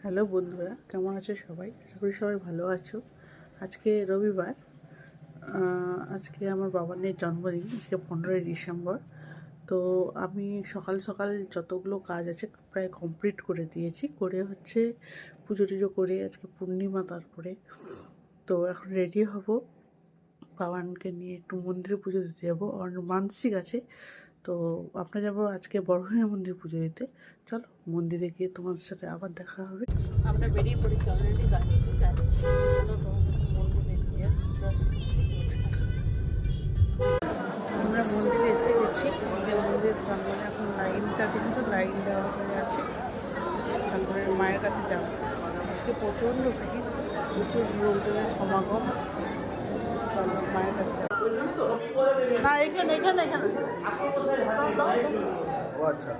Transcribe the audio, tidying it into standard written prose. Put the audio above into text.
Hello বন্ধুরা, কেমন আছো সবাই? আশা করি সবাই ভালো আছো। আজকে রবিবার, আজকে আমার বাবানের জন্মদিন, আজকে 15ই ডিসেম্বর। তো আমি সকাল সকাল যতগুলো কাজ আছে প্রায় কমপ্লিট করে দিয়েছি, করে হচ্ছে পুজো টুজো করে, আজকে পূর্ণিমা। তারপরে তো এখন রেডি হব, বাবানকে নিয়ে একটু মন্দিরে পুজো দিতে যাবো। আর মানসিক আছে, তো আমরা যাবো আজকে বড়ভাইয়া মন্দির পুজো দিতে। চলো মন্দিরে গিয়ে তোমাদের সাথে আবার দেখা হবে। আমরা বেরিয়ে পড়েছি, অলরেডি গাড়িতে যাচ্ছি। চলো তোমাদের মন্দিরে গিয়ে আমরা মন্দিরে এসে গেছি। মন্দির প্রাঙ্গণে এখন লাইনটা কিন্তু লাইন দেওয়া হয়ে আছে। তারপরে মায়ের কাছে যাবো। আজকে প্রচণ্ড ভিড়, প্রচুর লোকজনের সমাগম। চলো মায়ের কাছে যাবো। না, এখানে এখানে এখানে আচ্ছা।